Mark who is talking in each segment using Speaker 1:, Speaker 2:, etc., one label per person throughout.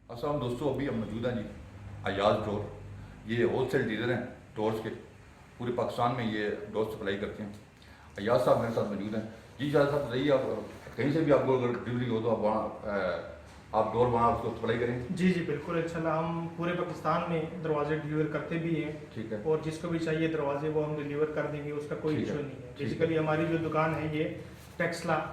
Speaker 1: अस्सलाम दोस्तों, अभी हम मौजूद हैं जी अयाज डोर। ये होलसेल डीलर हैं डोर्स के, पूरे पाकिस्तान में ये डोर सप्लाई करते हैं। अयाज साहब मेरे साथ मौजूद हैं। जी शाह साहब बताइए, आप कहीं से भी आपको अगर डिलीवरी हो तो आप वहाँ आप डोर वहाँ उसको सप्लाई करें।
Speaker 2: जी जी बिल्कुल, इंशाल्लाह हम पूरे पाकिस्तान में दरवाजे डिलीवर करते भी हैं।
Speaker 1: ठीक है।
Speaker 2: और जिसको भी चाहिए दरवाजे वो हम डिलीवर कर देंगे, उसका कोई
Speaker 1: ठीक है,
Speaker 2: इशू नहीं है।
Speaker 1: ठीक है।
Speaker 2: बेसिकली हमारी जो दुकान है ये टेक्सला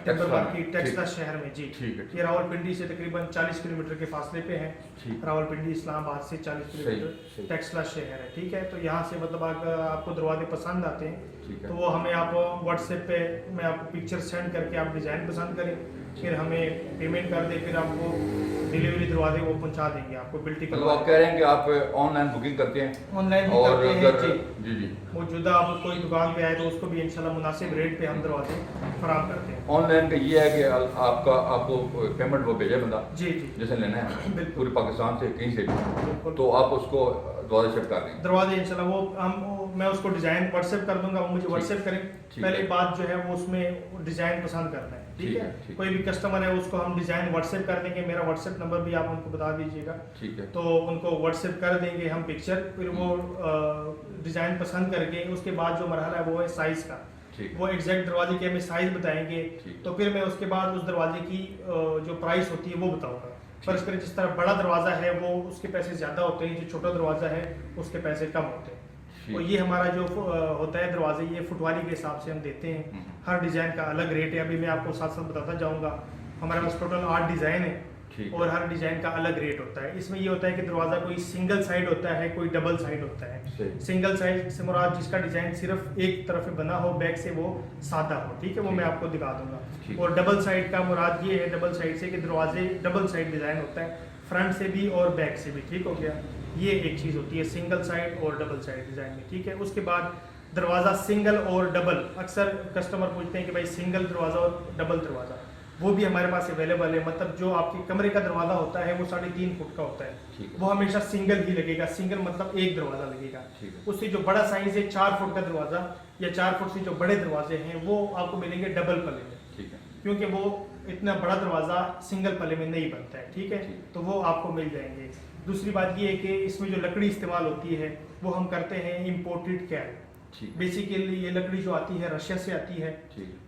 Speaker 2: टेम्बर मार्केट टेक्सला शहर में जी।
Speaker 1: ठीक है।
Speaker 2: ये रावलपिंडी से तकरीबन 40 किलोमीटर के फासले पे है।
Speaker 1: ठीक।
Speaker 2: रावलपिंडी इस्लामाबाद से 40
Speaker 1: सही।
Speaker 2: किलोमीटर टेक्सला शहर है। ठीक है, तो यहाँ से मतलब अगर आपको दरवाजे पसंद आते हैं
Speaker 1: ठीक है।
Speaker 2: तो वो हमें आप व्हाट्सएप पे मैं आपको पिक्चर सेंड करके आप डिज़ाइन पसंद करें, फिर हमें पेमेंट कर दें, फिर आपको डिलीवरी दरवाजे वो पहुंचा देंगे आपको बिल्टी।
Speaker 1: मतलब आप कह रहे हैं कि आप ऑनलाइन बुकिंग करते हैं?
Speaker 2: ऑनलाइन भी
Speaker 1: और
Speaker 2: करते हैं
Speaker 1: अगर
Speaker 2: जी।
Speaker 1: जी
Speaker 2: मौजूदा आप कोई दुकान पे आए तो उसको भी इंशाल्लाह मुनासिब रेट पे हम दरवाजे फराम करते हैं।
Speaker 1: ऑनलाइन का ये है कि आपको पेमेंट वो भेजे बंदा
Speaker 2: जी जी
Speaker 1: जैसे लेना है
Speaker 2: बिल्कुल।
Speaker 1: पूरे पाकिस्तान से कहीं से भी,
Speaker 2: बिल्कुल।
Speaker 1: तो आप उसको दरवाजा शिफ्ट कर देंगे।
Speaker 2: दरवाजे इंशाल्लाह मैं उसको डिज़ाइन व्हाट्सएप कर दूंगा, वो मुझे व्हाट्सएप करें।
Speaker 1: ठीक
Speaker 2: पहले
Speaker 1: है।
Speaker 2: बात जो है वो उसमें डिज़ाइन पसंद करना है। ठीक
Speaker 1: ठीक
Speaker 2: है,
Speaker 1: है, ठीक।
Speaker 2: कोई भी कस्टमर है उसको हम डिज़ाइन व्हाट्सएप कर देंगे। मेरा व्हाट्सएप नंबर भी आप उनको बता दीजिएगा,
Speaker 1: ठीक है।
Speaker 2: तो उनको व्हाट्सएप कर देंगे हम पिक्चर। फिर वो डिज़ाइन पसंद करके उसके बाद जो मरहला है वो है साइज़ का।
Speaker 1: ठीक।
Speaker 2: वो एग्जैक्ट दरवाजे के हमें साइज़ बताएंगे,
Speaker 1: ठीक।
Speaker 2: तो फिर मैं उसके बाद उस दरवाजे की जो प्राइस होती है वो बताऊंगा। फर्ज करें जिस तरह बड़ा दरवाज़ा है वो उसके पैसे ज़्यादा होते हैं, जो छोटा दरवाज़ा है उसके पैसे कम होते हैं। तो ये हमारा जो होता है दरवाजे, ये फुटवारी के हिसाब से हम देते हैं। हर डिज़ाइन का अलग रेट है, अभी मैं आपको साथ साथ बताता जाऊँगा। हमारे पास टोटल 8 डिज़ाइन है और हर डिज़ाइन का अलग रेट होता है। इसमें ये होता है कि दरवाज़ा कोई सिंगल साइड होता है, कोई डबल साइड होता है। सिंगल साइड से मुराद जिसका डिज़ाइन सिर्फ एक तरफ से बना हो, बैक से वो सादा हो। ठीक है, वो मैं आपको दिखा दूंगा। और डबल साइड का मुराद ये है डबल साइड से कि दरवाजे डबल साइड डिज़ाइन होता है, फ्रंट से भी और बैक से भी। ठीक हो गया, ये एक चीज़ होती है सिंगल साइड और डबल साइड डिज़ाइन में। ठीक है, उसके बाद दरवाज़ा सिंगल और डबल, अक्सर कस्टमर पूछते हैं कि भाई सिंगल दरवाज़ा और डबल दरवाज़ा, वो भी हमारे पास अवेलेबल है। मतलब जो आपके कमरे का दरवाज़ा होता है वो 3.5 फुट का होता है, वो हमेशा सिंगल ही लगेगा। सिंगल मतलब एक दरवाज़ा लगेगा। उससे जो बड़ा साइज है 4 फुट का दरवाज़ा या 4 फुट से जो बड़े दरवाजे हैं वो आपको मिलेंगे डबल पले में। ठीक है, क्योंकि वो इतना बड़ा दरवाज़ा सिंगल पले में नहीं बनता है। ठीक है, तो वो आपको मिल जाएंगे। दूसरी बात ये है कि इसमें जो लकड़ी इस्तेमाल होती है वो हम करते हैं इम्पोर्टेड कैल। बेसिकली ये लकड़ी जो आती है रशिया से आती है।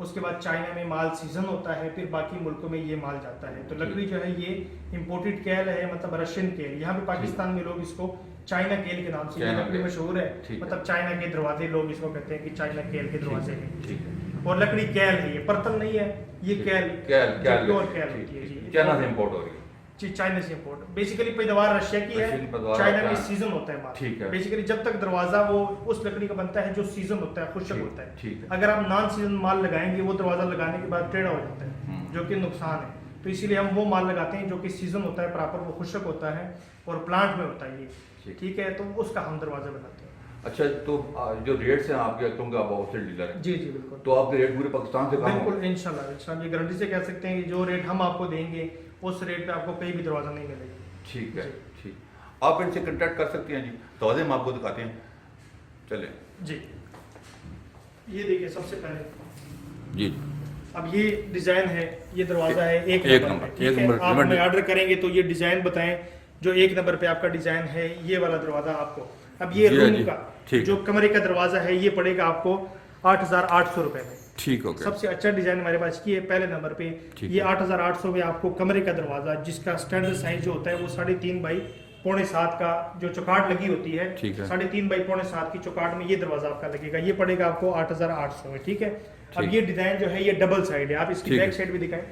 Speaker 2: उसके बाद चाइना में माल सीजन होता है, फिर बाकी मुल्कों में ये माल जाता है। तो लकड़ी जो है ये इम्पोर्टेड कैल है, मतलब रशियन केल। यहाँ पे पाकिस्तान में लोग इसको चाइना केल के नाम से ये लकड़ी मशहूर है। मतलब चाइना के दरवाजे लोग इसको कहते हैं कि चाइना केल के दरवाजे हैं। और लकड़ी कैल है, ये पर्तल नहीं है, ये कैल प्योर कैल होती है जी।
Speaker 1: चाइना से इंपोर्ट हो रही है
Speaker 2: जी, चाइना से इंपोर्ट। बेसिकली पैदावार रशिया की है, चाइना में सीजन होता है माल।
Speaker 1: ठीक है।
Speaker 2: बेसिकली जब तक दरवाजा वो उस लकड़ी का बनता है जो सीजन होता है, खुशक होता है। अगर आप नॉन सीजन माल लगाएंगे वो दरवाजा लगाने के बाद टेढ़ा हो जाता है, जो कि नुकसान है। तो इसीलिए हम वो माल लगाते हैं जो कि सीजन होता है प्रॉपर, वो खुशक होता है और प्लांट में होता है ये। ठीक है, तो उसका हम दरवाजा बनाते हैं।
Speaker 1: अच्छा, तो जो रेट्स हैं आपके, क्योंकि आप होलसेल डीलर हैं।
Speaker 2: जी जी बिल्कुल।
Speaker 1: तो आपके रेट पूरे पाकिस्तान से कम होंगे?
Speaker 2: बिल्कुल इंशाल्लाह ये गारंटी से कह सकते हैं कि जो रेट हम आपको देंगे उस रेट पे आपको कहीं भी दरवाजा नहीं मिलेगा।
Speaker 1: ठीक है, ठीक। आप इनसे कांटेक्ट कर सकते हैं जी, दरवाजे हम आपको दिखाते हैं। चलें
Speaker 2: जी, ये देखिए सबसे पहले
Speaker 1: जी,
Speaker 2: अब ये डिज़ाइन है, ये दरवाज़ा है एक नंबर।
Speaker 1: एक नंबर।
Speaker 2: आप हमें ऑर्डर करेंगे तो ये डिज़ाइन बताएं जो 1 नंबर पे आपका डिज़ाइन है, ये वाला दरवाज़ा आपको। अब ये रूम का जो कमरे का दरवाज़ा है ये पड़ेगा आपको 8,800 रुपये में।
Speaker 1: ठीक हो गया।
Speaker 2: सबसे अच्छा डिज़ाइन हमारे पास की है पहले नंबर पे। ये 8,800 में आपको कमरे का दरवाज़ा, जिसका स्टैंडर्ड साइज जो होता है वो 3.5 बाई 6.25 का जो चौकाट लगी होती है, 3.5 बाई 6.25 की चौकाट में ये दरवाज़ा आपका लगेगा। ये पड़ेगा आपको 8,800 में। ठीक है, अब ये डिज़ाइन जो है ये डबल साइड है। आप इसकी बैक साइड भी दिखाएं,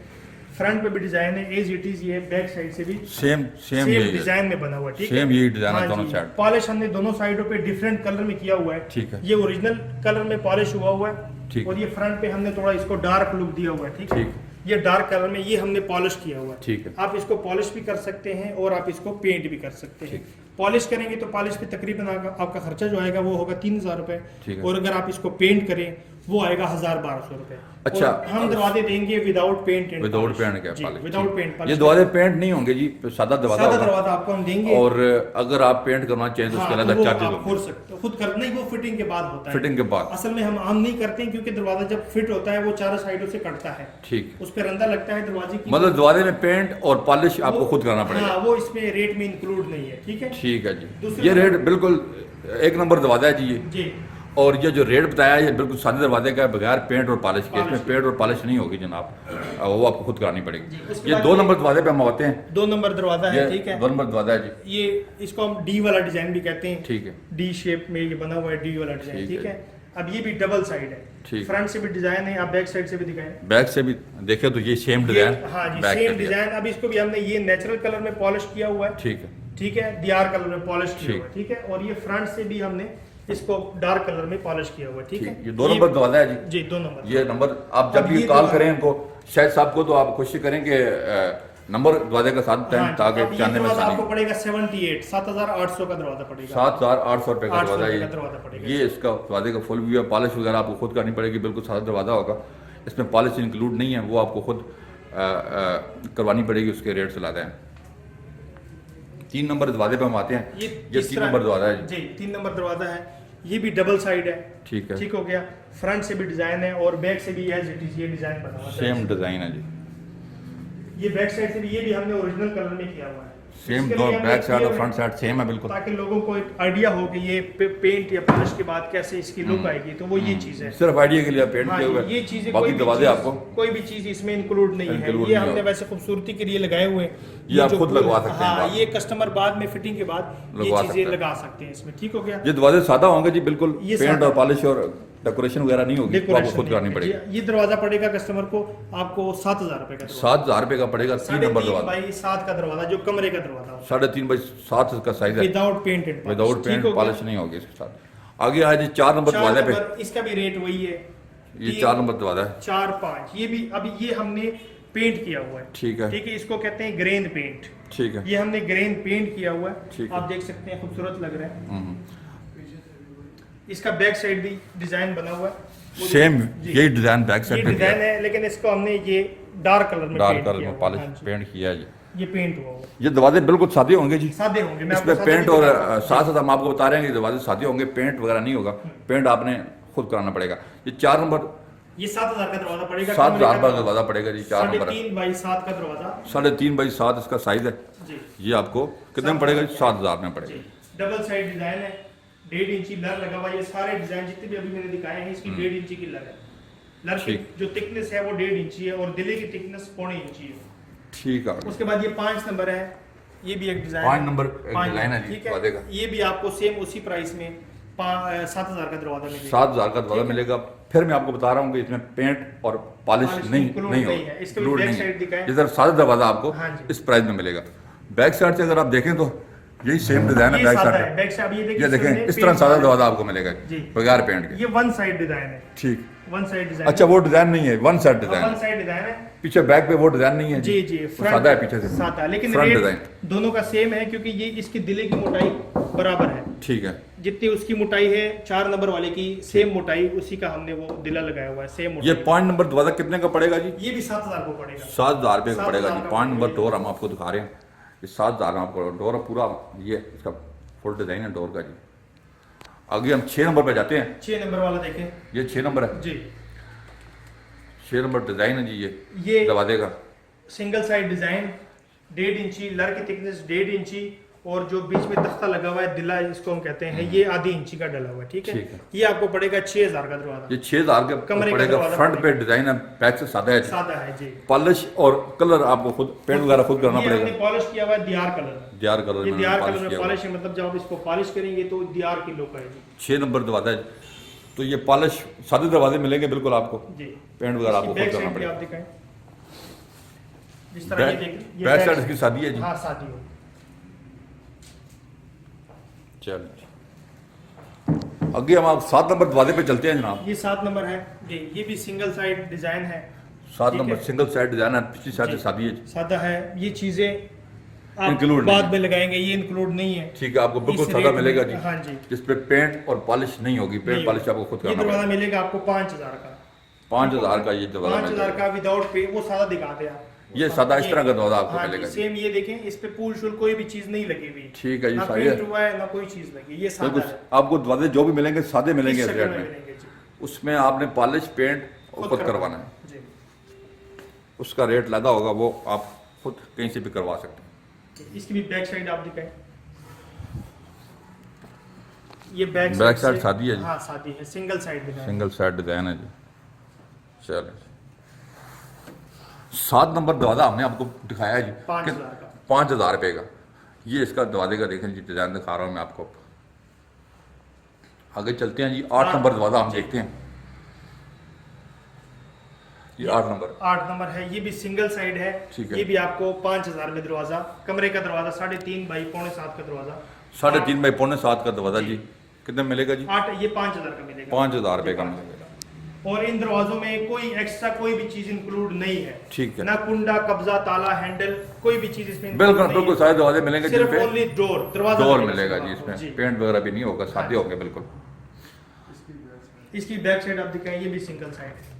Speaker 2: फ्रंट पे भी डिजाइन है एज इट इज, ये बैक साइड से भी सेम डिजाइन में बना हुआ है। ठीक है, सेम यही डिजाइन है दोनों साइड। पॉलिश हमने दोनों साइडों पे डिफरेंट कलर में किया हुआ है। ठीक है, ये ओरिजिनल कलर में पॉलिश हुआ हुआ है और ये फ्रंट पे हमने थोड़ा इसको डार्क लुक दिया हुआ है। ठीक है, ये डार्क कलर में ये हमने पॉलिश किया हुआ है। ठीक है, आप इसको पॉलिश भी कर सकते हैं और आप इसको पेंट भी कर सकते हैं। पॉलिश करेंगे तो पॉलिश पे तकरीबन आपका खर्चा जो आएगा वो होगा 3,000 रुपए। और अगर आप इसको पेंट करें वो आएगा 1000-1200 रुपए।
Speaker 1: अच्छा।
Speaker 2: और हम दरवाजे देंगे without paint and
Speaker 1: without paint के
Speaker 2: विदाउट पेंट।
Speaker 1: ये दरवाजे पेंट नहीं होंगे जी, सादा दरवाजा होगा।
Speaker 2: दरवाजा आपको हम देंगे।
Speaker 1: और अगर आप पेंट करवाना चाहें तो उसके अलग चार्जेस होंगे।
Speaker 2: खुद सकते हो, खुद कर नहीं, वो फिटिंग के बाद होता है।
Speaker 1: फिटिंग के बाद
Speaker 2: असल में हम आम नहीं करते हैं, क्योंकि दरवाजा जब फिट होता है वो चारों साइडों से कटता है,
Speaker 1: ठीक,
Speaker 2: उस पर रंदा लगता है दरवाजे की।
Speaker 1: मतलब दरवाजे में पेंट और पॉलिश आपको खुद कराना पड़ेगा।
Speaker 2: हाँ, वो इसमें रेट में इंक्लूड नहीं है। ठीक है,
Speaker 1: ठीक है जी,
Speaker 2: दूसरी
Speaker 1: ये रेट बिल्कुल एक नंबर दरवाजा है जी ये।
Speaker 2: जी।
Speaker 1: और ये जो रेट बताया है ये बिल्कुल सादे दरवाजे का है, बगैर पेंट और पॉलिश के। इसमें पेंट और पॉलिश नहीं होगी जनाब, वो आपको खुद करानी पड़ेगी। ये 2 नंबर दरवाजे पे हम आते हैं।
Speaker 2: 2 नंबर दरवाजा है, ठीक है।
Speaker 1: 2 नंबर दरवाजा है जी।
Speaker 2: ये इसको हम डी वाला डिजाइन भी कहते हैं।
Speaker 1: ठीक है,
Speaker 2: डी शेप में ये बना हुआ है, डी वाला डिजाइन।
Speaker 1: ठीक
Speaker 2: ठीक
Speaker 1: है।
Speaker 2: है, अब ये भी डबल साइड है,
Speaker 1: ठीक।
Speaker 2: फ्रंट से भी डिजाइन है, आप बैक साइड से भी दिखाएं।
Speaker 1: बैक से भी देखे तो ये सेम डिजाइन।
Speaker 2: हाँ जी,
Speaker 1: बैक
Speaker 2: सेम
Speaker 1: का दिया।
Speaker 2: डिजाइन। अब इसको भी हमने ये नेचुरल कलर में पॉलिश किया हुआ है।
Speaker 1: ठीक है,
Speaker 2: ठीक है, डीआर कलर में पॉलिश किया
Speaker 1: ठीक।
Speaker 2: हुआ है। ठीक है, और ये फ्रंट से भी हमने इसको डार्क कलर में पॉलिश किया हुआ है। ठीक है,
Speaker 1: ये 2 नंबर दरवाजा है जी।
Speaker 2: जी 2 नंबर।
Speaker 1: ये नंबर आप जब
Speaker 2: अब
Speaker 1: भी
Speaker 2: ये
Speaker 1: कॉल
Speaker 2: दरवाजा-
Speaker 1: करें इनको शायद साहब को, तो आप कोशिश करें कि नंबर दरवाजे का साथ दें,
Speaker 2: हाँ,
Speaker 1: ताकि
Speaker 2: अब ये
Speaker 1: जानने में
Speaker 2: दरवाजा
Speaker 1: आसानी
Speaker 2: आपको
Speaker 1: हो।
Speaker 2: पड़ेगा 78,000 का दरवाजा पड़ेगा।
Speaker 1: 7,800 रुपये का
Speaker 2: 800
Speaker 1: दरवाजा
Speaker 2: रुपये का दरवाजा पड़ेगा।
Speaker 1: ये इसका दरवाजे का फुल व्यू है। पॉलिश वगैरह आपको खुद करनी पड़ेगी, बिल्कुल सादा दरवाजा होगा, इसमें पॉलिश इंक्लूड नहीं है, वो आपको खुद करवानी पड़ेगी, उसके रेट से लाते हैं। 3 नंबर दरवाजे पे हम आते हैं। ये 3 नंबर दरवाजा है
Speaker 2: जी, 3 नंबर दरवाजा है। ये भी डबल साइड है।
Speaker 1: ठीक है,
Speaker 2: ठीक हो गया, फ्रंट से भी डिजाइन है और बैक से भी एज इट इज ये डिजाइन बना हुआ है।
Speaker 1: सेम डिजाइन है जी।
Speaker 2: ये बैक साइड से भी ये भी हमने ओरिजिनल कलर में किया हुआ है।
Speaker 1: सेम
Speaker 2: इसके
Speaker 1: दो
Speaker 2: लिए हमने
Speaker 1: बैक साइड
Speaker 2: किया
Speaker 1: और
Speaker 2: हुआ
Speaker 1: फ्रंट साइड सेम है बिल्कुल,
Speaker 2: ताकि लोगों को एक आइडिया हो कि ये पेंट या पॉलिश के बाद कैसे इसकी लुक आएगी, तो वो ये चीज है।
Speaker 1: सिर्फ आइडिया के लिए पेंट
Speaker 2: हाँ,
Speaker 1: किए हुए
Speaker 2: ये चीजें
Speaker 1: बाकी दरवाजे आपको
Speaker 2: कोई भी चीज इसमें इंक्लूड नहीं है।
Speaker 1: Include
Speaker 2: ये
Speaker 1: नहीं
Speaker 2: हमने
Speaker 1: होगा।
Speaker 2: वैसे खूबसूरती के लिए लगाए हुए हैं।
Speaker 1: ये आप
Speaker 2: जो
Speaker 1: खुद लगवा सकते हैं
Speaker 2: हाँ,
Speaker 1: बाद
Speaker 2: ये कस्टमर बाद में फिटिंग के बाद ये
Speaker 1: लगवा सकते
Speaker 2: चीजें
Speaker 1: हैं।
Speaker 2: लगा सकते हैं इसमें। ठीक हो गया।
Speaker 1: ये दरवाजे सादा होंगे जी बिल्कुल,
Speaker 2: ये
Speaker 1: पेंट
Speaker 2: सादा।
Speaker 1: और पॉलिश और डेकोरेशन वगैरह नहीं होगी, वो आपको खुद करानी पड़ेगी।
Speaker 2: ये दरवाजा पड़ेगा कस्टमर को आपको 7,000 रुपए का।
Speaker 1: 7,000 रुपये का पड़ेगा 3 नंबर
Speaker 2: 3.5
Speaker 1: दरवाजा,
Speaker 2: बाई 7 का दरवाजा, जो कमरे का दरवाजा होता
Speaker 1: 3.5 बाई 7 का साइज
Speaker 2: है,
Speaker 1: है,
Speaker 2: without paint and
Speaker 1: without paint polish नहीं होगी इसके साथ। आगे है जी 4 नंबर दरवाजे पे,
Speaker 2: इसका भी रेट वही है।
Speaker 1: ये 4 नंबर दरवाजा है।
Speaker 2: 4-5 ये भी अभी ये हमने पेंट किया हुआ है।
Speaker 1: ठीक है,
Speaker 2: ठीक है, इसको कहते हैं ग्रेन पेंट।
Speaker 1: ठीक है,
Speaker 2: ये हमने ग्रेन पेंट किया हुआ
Speaker 1: ठीक
Speaker 2: है,
Speaker 1: है।
Speaker 2: आप देख सकते हैं, खूबसूरत लग रहा है।
Speaker 1: हम्म।
Speaker 2: इसका बैक साइड भी डिजाइन बना हुआ है,
Speaker 1: सेम
Speaker 2: जी।
Speaker 1: यही डिजाइन बैक
Speaker 2: ये
Speaker 1: साइड पे
Speaker 2: डिजाइन है, लेकिन इसको हमने ये डार्क कलर में
Speaker 1: डार्क
Speaker 2: पेंट
Speaker 1: कलर
Speaker 2: किया
Speaker 1: में
Speaker 2: हुआ है।
Speaker 1: पॉलिश
Speaker 2: हाँ जी,
Speaker 1: पेंट किया है जी।
Speaker 2: ये पेंट हुआ हुआ है।
Speaker 1: ये दरवाजे बिल्कुल सादे होंगे जी,
Speaker 2: सादे होंगे। मैं
Speaker 1: इसमें
Speaker 2: आपको सादे
Speaker 1: पेंट
Speaker 2: भी
Speaker 1: और
Speaker 2: दिखाता हूँ।
Speaker 1: साथ साथ हम आपको बता रहे हैं कि दरवाजे सादे होंगे, पेंट वगैरह नहीं होगा, पेंट आपने खुद कराना पड़ेगा। ये 4 नंबर
Speaker 2: ये 7,000 का दरवाजा पड़ेगा।
Speaker 1: 7,000 रुपये का दरवाजा पड़ेगा जी, 4 नंबर है।
Speaker 2: 3.5 बाई 7 का दरवाजा
Speaker 1: 3.5 बाई 7 इसका साइज है
Speaker 2: जी।
Speaker 1: ये आपको कितने में पड़ेगा? 7,000 में पड़ेगा।
Speaker 2: डबल साइड डिजाइन है, 1.5 इंची लर लगा हुआ है। ये सारे डिजाइन जितने भी अभी मैंने दिखाए हैं, इसकी 1.5 इंची की लर है। लर की
Speaker 1: ठीक।
Speaker 2: जो थिकनेस है वो 1.5 इंची है और दिले की थिकनेस 0.25 इंची है।
Speaker 1: ठीक है,
Speaker 2: उसके बाद ये 5 नंबर है, ये भी एक डिजाइन
Speaker 1: 5 नंबर एक डिजाइन है जी
Speaker 2: ठीक
Speaker 1: दरवाजे का।
Speaker 2: ये भी आपको सेम उसी प्राइस में 7,000 का दरवाजा मिलेगा।
Speaker 1: 7,000 का दरवाजा मिलेगा। फिर मैं आपको बता रहा हूँ कि इसमें पेंट और पॉलिश नहीं
Speaker 2: include
Speaker 1: नहीं
Speaker 2: नहीं है। इसके भी
Speaker 1: include
Speaker 2: बैक
Speaker 1: नहीं
Speaker 2: साइड
Speaker 1: है।
Speaker 2: दिखाएं।
Speaker 1: इधर सादा दरवाजा आपको
Speaker 2: हाँ जी।
Speaker 1: इस प्राइस में मिलेगा। बैक साइड से अगर आप देखें तो यही सेम डिजाइन है
Speaker 2: ये
Speaker 1: बैक
Speaker 2: सादा
Speaker 1: साइड
Speaker 2: है, बैक साइड ये
Speaker 1: ये देखें
Speaker 2: इसमें
Speaker 1: इस तरह
Speaker 2: पेंट
Speaker 1: सादा
Speaker 2: मारा है।
Speaker 1: दरवाजा आपको मिलेगा
Speaker 2: जी।
Speaker 1: बगैर पेंट के।
Speaker 2: ये वन साइड डिजाइन है,
Speaker 1: ठीक,
Speaker 2: वन साइड डिजाइन।
Speaker 1: अच्छा वो डिजाइन नहीं है, वन साइड डिजाइन
Speaker 2: वन
Speaker 1: है।
Speaker 2: साइड डिजाइन है
Speaker 1: पीछे बैक पे वो डिजाइन नहीं है
Speaker 2: जी जी।
Speaker 1: वो सादा है पीछे से,
Speaker 2: सादा है, लेकिन
Speaker 1: फ्रंट
Speaker 2: रेट
Speaker 1: डिजाइन
Speaker 2: दोनों का सेम है, क्योंकि ये इसकी दिले की मोटाई बराबर है।
Speaker 1: ठीक है।
Speaker 2: जितनी उसकी मोटाई है 4 नंबर वाले की सेम मोटाई, उसी का हमने वो दिला लगाया हुआ है, सेम
Speaker 1: ये
Speaker 2: मोटाई।
Speaker 1: 5 नंबर दरवाजा कितने का पड़ेगा जी?
Speaker 2: ये भी 7,000 को पड़ेगा।
Speaker 1: 7,000 रुपये का
Speaker 2: 7,000
Speaker 1: पड़ेगा जी।
Speaker 2: का
Speaker 1: 5 नंबर
Speaker 2: पड़ेगा।
Speaker 1: डोर हम आपको दिखा रहे हैं, ये 7,000 में आपको डोर पूरा ये इसका फुल डिजाइन है डोर का जी। आगे हम 6 नंबर पे जाते हैं।
Speaker 2: 6 नंबर वाला देखें
Speaker 1: ये 6 नंबर है,
Speaker 2: जी।
Speaker 1: 6 नंबर डिजाइन है जी
Speaker 2: ये
Speaker 1: दरवाजे का।
Speaker 2: सिंगल साइड डिजाइन, 1.5 इंची लर की थिकनेस, 1.5 इंची, और जो बीच में तख्ता लगा हुआ है दिला इसको हम कहते हैं, ये आधी इंची का डला हुआ है। ठीक
Speaker 1: ठीक
Speaker 2: है,
Speaker 1: है।
Speaker 2: ये आपको पड़ेगा 6,000 का दरवाजा।
Speaker 1: ये 6,000 का
Speaker 2: कमरे का
Speaker 1: पड़ेगा।
Speaker 2: दरवाजा
Speaker 1: फ्रंट पे
Speaker 2: पड़ेगा।
Speaker 1: डिजाइन है, बैक से सादा है जी।
Speaker 2: सादा है जी।
Speaker 1: पॉलिश और कलर आपको खुद पेंट वगैरह खुद करना
Speaker 2: ये हमने
Speaker 1: पड़ेगा।
Speaker 2: पॉलिश किया हुआ है दियार कलर,
Speaker 1: दियार कलर
Speaker 2: ये
Speaker 1: में
Speaker 2: दियार
Speaker 1: पॉलिश
Speaker 2: कलर में
Speaker 1: किया हुआ
Speaker 2: पॉलिश है, मतलब जब आप इसको पॉलिश करेंगे तो दियार की लुक आएगी।
Speaker 1: 6 नंबर दरवाजा है। तो ये पॉलिश सादे दरवाजे मिलेंगे बिल्कुल आपको,
Speaker 2: जी।
Speaker 1: पेंट वगैरह आपको
Speaker 2: बैक
Speaker 1: खुद करना
Speaker 2: साइड भी
Speaker 1: पड़ेगा।
Speaker 2: आप दिखाएं, जिस तरह ये देखें, ये
Speaker 1: बैक साइड इसकी सादी है जी।
Speaker 2: हाँ सादी हो।
Speaker 1: चलिए आगे हम आप 7 नंबर दरवाजे पे चलते हैं जनाब।
Speaker 2: ये 7 नंबर है जी। ये भी सिंगल साइड डिजाइन है,
Speaker 1: 7
Speaker 2: ठीक
Speaker 1: नंबर
Speaker 2: है।
Speaker 1: सिंगल साइड डिजाइन है, पिछली साइड से
Speaker 2: जी।
Speaker 1: सादी है जी।
Speaker 2: सादा है। ये चीजें आप
Speaker 1: इंक्लूड
Speaker 2: बाद में लगाएंगे, ये इंक्लूद नहीं है।
Speaker 1: ठीक है, आपको बिल्कुल
Speaker 2: इस
Speaker 1: सादा
Speaker 2: रेट में-
Speaker 1: मिलेगा जी।
Speaker 2: हाँ जी,
Speaker 1: जिस पे पेंट और पॉलिश नहीं होगी, पेंट
Speaker 2: नहीं
Speaker 1: पॉलिश आपको खुद
Speaker 2: ये
Speaker 1: करना
Speaker 2: दरवाजा
Speaker 1: पड़ेगा।
Speaker 2: मिलेगा आपको 5000 का।
Speaker 1: 5000 का ये दरवाजा
Speaker 2: 5000
Speaker 1: मिलेगा।
Speaker 2: का विदाउट पे, वो सादा दिखाते हैं आप।
Speaker 1: ये सादा इस तरह का दरवाजा आपको
Speaker 2: हाँ
Speaker 1: मिलेगा जी।
Speaker 2: सेम ये देखें, इस पे पूल शूल कोई भी चीज नहीं लगी हुई,
Speaker 1: ठीक है जी,
Speaker 2: ना
Speaker 1: सही
Speaker 2: पेंट
Speaker 1: है।
Speaker 2: हुआ है ना कोई चीज लगी, ये सादा
Speaker 1: बिल्कुल
Speaker 2: है।
Speaker 1: आपको दरवाजे जो भी मिलेंगे सादे मिलेंगे
Speaker 2: इस
Speaker 1: इस
Speaker 2: शक्ल
Speaker 1: रेट
Speaker 2: में
Speaker 1: में।
Speaker 2: मिलेंगे जी।
Speaker 1: उसमें आपने पॉलिश पेंट और खुद करवाना है।
Speaker 2: जी।
Speaker 1: उसका रेट लगा होगा, वो आप खुद कहीं से भी करवा सकते हैं।
Speaker 2: इसकी भी बैक साइड आप दिखाएं। ये बैक
Speaker 1: साइड
Speaker 2: से-
Speaker 1: शादी है जी।
Speaker 2: हाँ शादी है, सिंगल साइड दिखाएं।
Speaker 1: सिंगल साइड डिजाइन है जी। चलिए 7 नंबर दरवाजा हमने आपको दिखाया जी
Speaker 2: 5000 का।
Speaker 1: 5000 रुपये का। ये इसका दरवाजे का देखें जी, डिजाइन दिखा रहा हूँ मैं आपको। आगे चलते हैं जी, 8 नंबर दरवाजा हम देखते हैं। ये 8 नंबर
Speaker 2: 8 नंबर है, ये भी सिंगल साइड है।
Speaker 1: ठीक है।
Speaker 2: ये भी आपको 5000 में दरवाजा, कमरे का दरवाजा 3.5 बाई 6.25 का दरवाजा।
Speaker 1: 3.5 बाई 6.25 का दरवाजा जी। कितने में मिलेगा जी?
Speaker 2: 8 ये 5000 का मिलेगा।
Speaker 1: 5000 रुपये का मिलेगा।
Speaker 2: और इन दरवाजों में कोई एक्स्ट्रा कोई भी चीज इंक्लूड नहीं है।
Speaker 1: ठीक है।
Speaker 2: ना कुंडा, कब्जा, ताला, हैंडल, कोई भी चीज इसमें include
Speaker 1: बिल्कुल
Speaker 2: नहीं
Speaker 1: बिल्कुल
Speaker 2: है।
Speaker 1: सारे दरवाजे मिलेंगे
Speaker 2: सिर्फ
Speaker 1: जिन
Speaker 2: ओनली डोर,
Speaker 1: पे
Speaker 2: दरवाजा
Speaker 1: डोर
Speaker 2: मिलेगा
Speaker 1: मिलेगा जी।
Speaker 2: आपको।
Speaker 1: इसमें पेंट वगैरह भी नहीं होगा, सादे होंगे बिल्कुल।
Speaker 2: इसकी बैक साइड आप दिखाएं, ये भी सिंगल साइड है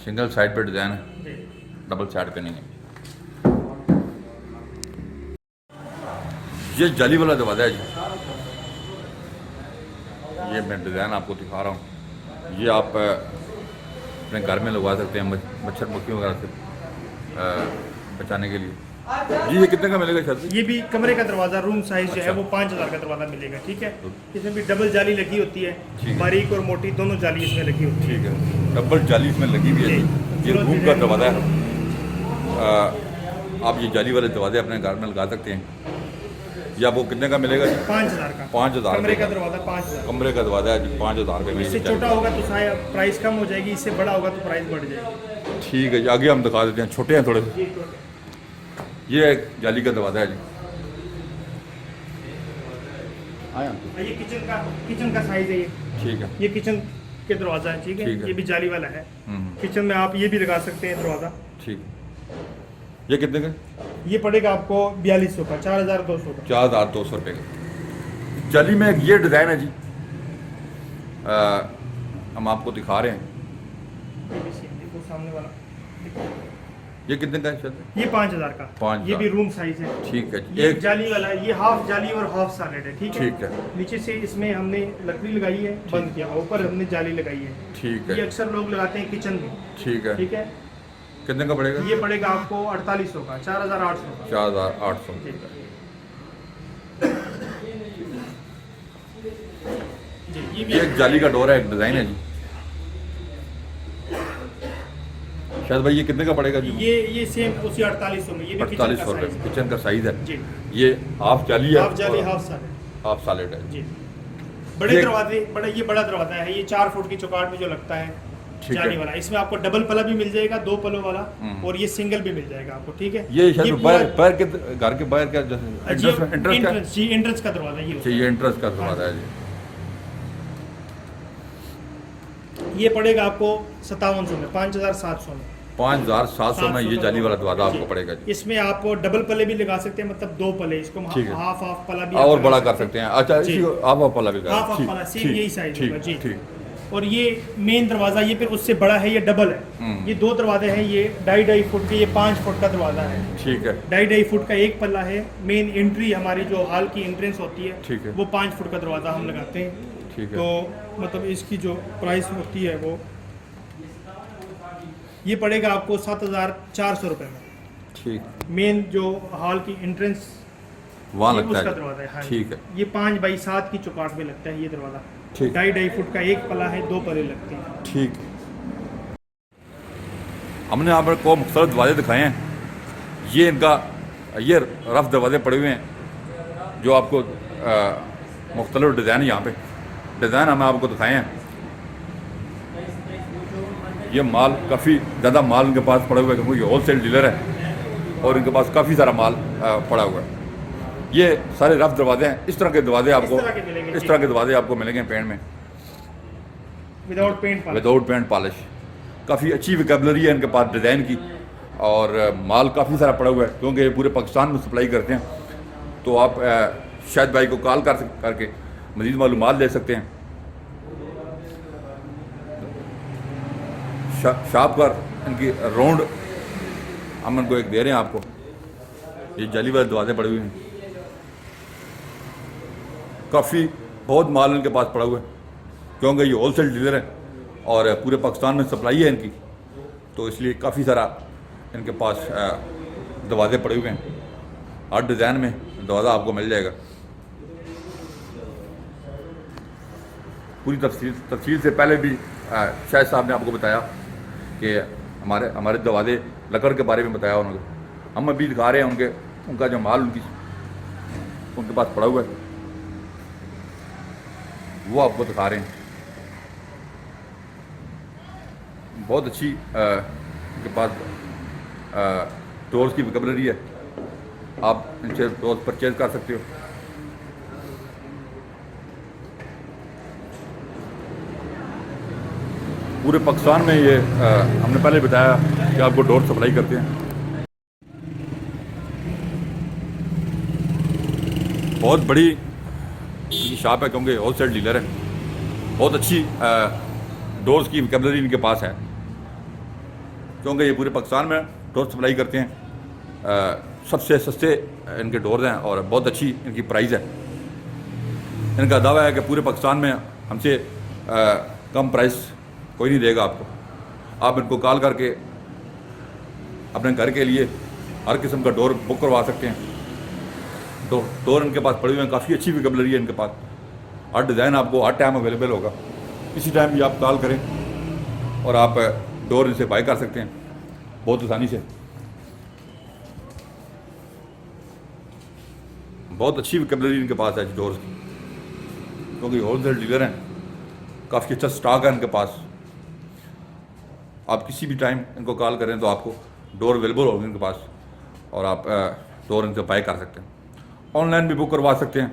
Speaker 1: सिंगल साइड पे डिजाइन है,
Speaker 2: जी।
Speaker 1: डबल साइड पे नहीं है। ये जाली वाला दरवाजा है जी। ये मैं डिज़ाइन आपको दिखा रहा हूँ। ये आप अपने घर में लगवा सकते हैं मच्छर मक्खियों वगैरह से बचाने के लिए। जी ये कितने का मिलेगा सर?
Speaker 2: ये भी कमरे का दरवाजा, रूम साइज जो है
Speaker 1: अच्छा।
Speaker 2: वो 5000 का दरवाजा मिलेगा। ठीक है, इसमें भी डबल जाली लगी होती है,
Speaker 1: ठीक है।
Speaker 2: बारीक और मोटी दोनों जाली इसमें लगी होती है।
Speaker 1: ठीक है, डबल जाली इसमें लगी हुई है जी। ये
Speaker 2: पूरा
Speaker 1: रूम का
Speaker 2: डिजाइन
Speaker 1: दरवाजा है। आप ये जाली वाले दरवाजे अपने घर में लगा सकते हैं। ये आपको कितने का मिलेगा जी?
Speaker 2: 5000 का।
Speaker 1: 5000
Speaker 2: कमरे का
Speaker 1: का
Speaker 2: दरवाजा 5000।
Speaker 1: कमरे का दरवाजा है जी, 5000 रुपये में।
Speaker 2: इससे
Speaker 1: ये जाली।
Speaker 2: छोटा होगा तो शायद प्राइस कम हो जाएगी, इससे बड़ा होगा तो प्राइस बढ़ जाएगी।
Speaker 1: ठीक है जी, आगे हम दिखा देते हैं, छोटे हैं थोड़े से।
Speaker 2: ये छोटे।
Speaker 1: ये एक जाली का दरवाजा है जी। आया
Speaker 2: ये किचन का साइज है।
Speaker 1: ठीक है।
Speaker 2: ये किचन के दरवाजा है। ठीक है,
Speaker 1: ठीक है।
Speaker 2: ये भी जाली वाला है। किचन में आप ये भी लगा सकते हैं दरवाजा।
Speaker 1: ठीक। ये कितने का?
Speaker 2: ये पड़ेगा आपको 4200 का, 4200 का।
Speaker 1: 4200 रुपये का। जाली में एक ये डिज़ाइन है जी। हम आपको दिखा रहे हैं।
Speaker 2: ये भी सेम, देखो सामने वाला।
Speaker 1: ये कितने का है सर?
Speaker 2: ये 5000 का।
Speaker 1: 5000
Speaker 2: ये भी रूम साइज है।
Speaker 1: ठीक है जी।
Speaker 2: ये
Speaker 1: एक
Speaker 2: जाली वाला है, ये हाफ जाली और हाफ सॉलिड है। ठीक है,
Speaker 1: ठीक है।
Speaker 2: नीचे से इसमें हमने लकड़ी लगाई है, बंद किया, ऊपर हमने जाली लगाई है।
Speaker 1: ठीक
Speaker 2: ये
Speaker 1: है।
Speaker 2: अक्सर लोग लगाते हैं किचन में।
Speaker 1: ठीक है।
Speaker 2: ठीक है,
Speaker 1: कितने का पड़ेगा?
Speaker 2: ये पड़ेगा आपको 4800 का, 4800 का।
Speaker 1: 4800।
Speaker 2: जी जी, ये भी
Speaker 1: ये एक जाली का डोर है, एक डिज़ाइन है जी। शायद भाई ये कितने का पड़ेगा जी?
Speaker 2: ये सेम उसी 4800 में, ये भी किचन का
Speaker 1: 4800
Speaker 2: साइज
Speaker 1: रुपये
Speaker 2: है।
Speaker 1: किचन का साइज है।
Speaker 2: जी,
Speaker 1: ये हाफ जाली है,
Speaker 2: हाफ जाली हाफ सॉलिड।
Speaker 1: हाफ सॉलिड है।
Speaker 2: जी, बड़े
Speaker 1: ये-
Speaker 2: दरवाजे, ये बड़ा दरवाजा है, ये 4 फुट की चौकाट में जो लगता है
Speaker 1: ठीक
Speaker 2: जाली
Speaker 1: है।
Speaker 2: वाला। इसमें आपको डबल पला भी मिल जाएगा, 2 पलों वाला,
Speaker 1: हम्म।
Speaker 2: और ये सिंगल भी मिल जाएगा आपको। ठीक है,
Speaker 1: ये शायद
Speaker 2: पूरा-
Speaker 1: बाहर के घर के बाहर का इंट्रेस्ट का
Speaker 2: एंट्रेंस, जी एंट्रेंस का दरवाजा ये होता
Speaker 1: ये इंट्रेस्ट का दरवाजा है जी।
Speaker 2: है। ये पड़ेगा आपको 5700 में, 5700 में।
Speaker 1: 5700 में ये जाली वाला दरवाजा आपको पड़ेगा जी।
Speaker 2: इसमें आप डबल पले भी लगा सकते हैं, मतलब 2 पले, इसको
Speaker 1: ठीक है।
Speaker 2: हाफ हाफ पला भी
Speaker 1: और
Speaker 2: आप
Speaker 1: बड़ा
Speaker 2: लगा
Speaker 1: कर सकते हैं। अच्छा
Speaker 2: जी।
Speaker 1: इसी को आप वाला भी
Speaker 2: हाफ हाफ
Speaker 1: ठीक,
Speaker 2: पला, सेम
Speaker 1: ठीक,
Speaker 2: यही साइज
Speaker 1: ठीक,
Speaker 2: होगा जी।
Speaker 1: ठीक।
Speaker 2: और ये मेन दरवाजा, ये फिर उससे बड़ा है, ये डबल है। ये 2 दरवाजे हैं, ये 2.5 फुट के, ये 5 फुट का दरवाजा है।
Speaker 1: ठीक है।
Speaker 2: 2.5 फुट का एक पल्ला है। मेन एंट्री हमारी जो हॉल की एंट्रेंस होती है,
Speaker 1: ठीक है।
Speaker 2: वो 5 फुट का दरवाजा हम लगाते हैं।
Speaker 1: ठीक है।
Speaker 2: तो मतलब इसकी जो प्राइस होती है वो ये पड़ेगा आपको 7400 रुपये में।
Speaker 1: ठीक।
Speaker 2: मेन जो हॉल की एंट्रेंस
Speaker 1: वहाँ
Speaker 2: ये
Speaker 1: लगता
Speaker 2: उसका
Speaker 1: है
Speaker 2: दरवाजा है। हाँ जी।
Speaker 1: ठीक है।
Speaker 2: ये 5 बाई 7 की चौकाट में लगता है ये दरवाजा।
Speaker 1: ठीक।
Speaker 2: 2.5 फुट का एक पला है, 2 पले लगते हैं।
Speaker 1: ठीक। हमने यहाँ पर को मुख्तलिफ दरवाजे दिखाए हैं। ये इनका ये रफ दरवाजे पड़े हुए हैं जो आपको मुख्तलिफ डिज़ाइन यहाँ पे डिज़ाइन हमने आपको दिखाए हैं। ये माल काफ़ी ज़्यादा माल इनके पास पड़ा हुआ है क्योंकि ये होलसेल डीलर है और इनके पास काफ़ी सारा माल पड़ा हुआ है। ये सारे रफ दरवाजे हैं। इस तरह के दरवाजे आपको
Speaker 2: तरह के मिलेंगे
Speaker 1: इस
Speaker 2: जी।
Speaker 1: तरह के दरवाजे आपको मिलेंगे पेंट में
Speaker 2: विदाउट पेंट पला।
Speaker 1: Without paint polish. काफ़ी अच्छी विकेबलरी है इनके पास डिज़ाइन की। और माल काफ़ी सारा पड़ा हुआ है, क्योंकि ये पूरे पाकिस्तान में सप्लाई करते हैं। तो आप शायद भाई को कॉल करके मज़ीद मालूमात ले सकते हैं। शॉप पर इनकी राउंड हम इनको एक दे रहे हैं आपको। ये जाली वाले दरवाजे पड़े हुए हैं, काफ़ी बहुत माल इनके पास पड़ा हुआ है, क्योंकि ये होलसेल डीलर है और पूरे पाकिस्तान में सप्लाई है इनकी। तो इसलिए काफ़ी सारा इनके पास दरवाजे पड़े हुए हैं। हर डिज़ाइन में दरवाज़ा आपको मिल जाएगा। पूरी तफसील से पहले भी शायद साहब ने आपको बताया कि हमारे दरवाजे लकड़ के बारे में बताया उन्होंने। हम अभी दिखा रहे हैं उनका जो माल उनके पास पड़ा हुआ है वो आपको दिखा रहे हैं। बहुत अच्छी इनके पास डोर्स की वोकैबुलरी है, आप इनसे डोर्स परचेज कर सकते हो। पूरे पाकिस्तान में ये हमने पहले बताया कि आपको डोर सप्लाई करते हैं। बहुत बड़ी शॉप है, क्योंकि होलसेल डीलर है। बहुत अच्छी डोर्स की वोकैबुलरी इनके पास है, क्योंकि ये पूरे पाकिस्तान में डोर सप्लाई करते हैं। सबसे सस्ते इनके डोर्स हैं और बहुत अच्छी इनकी प्राइस है। इनका दावा है कि पूरे पाकिस्तान में हमसे कम प्राइस कोई नहीं देगा आपको। आप इनको कॉल करके अपने घर के लिए हर किस्म का डोर बुक करवा सकते हैं। डोर इनके पास पड़े हुए हैं, काफ़ी अच्छी वोकैबुलरी है इनके पास। हर डिज़ाइन आपको हर टाइम अवेलेबल होगा, किसी टाइम भी आप कॉल करें और आप डोर इनसे बाय कर सकते हैं बहुत आसानी से। बहुत अच्छी वोकैबुलरी इनके पास है डोर्स की, क्योंकि होलसेल डीलर हैं। काफ़ी अच्छा स्टॉक है इनके पास। आप किसी भी टाइम इनको कॉल करें तो आपको डोर अवेलेबल होगी इनके पास और आप डोर इनसे बाय कर सकते हैं। ऑनलाइन भी बुक करवा सकते हैं।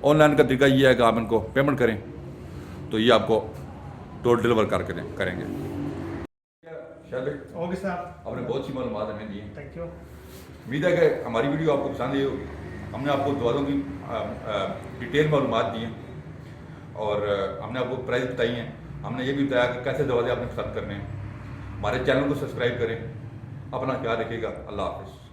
Speaker 1: ऑनलाइन का तरीका ये है कि आप इनको पेमेंट करें तो ये आपको डोर डिलीवर करके करेंगे।
Speaker 2: ओके सर,
Speaker 1: आपने बहुत सी मालूमात हमें दी।
Speaker 2: Thank you.
Speaker 1: उम्मीद है कि हमारी वीडियो आपको पसंद आई होगी। हमने आपको दरवाज़ों की डिटेल मालूमात दी हैं और हमने आपको प्राइस बताई हैं। हमने ये भी बताया कि कैसे दरवाजे आपने पसंद करने हैं। हमारे चैनल को सब्सक्राइब करें। अपना ख्याल रखिएगा। अल्लाह हाफ़िज़।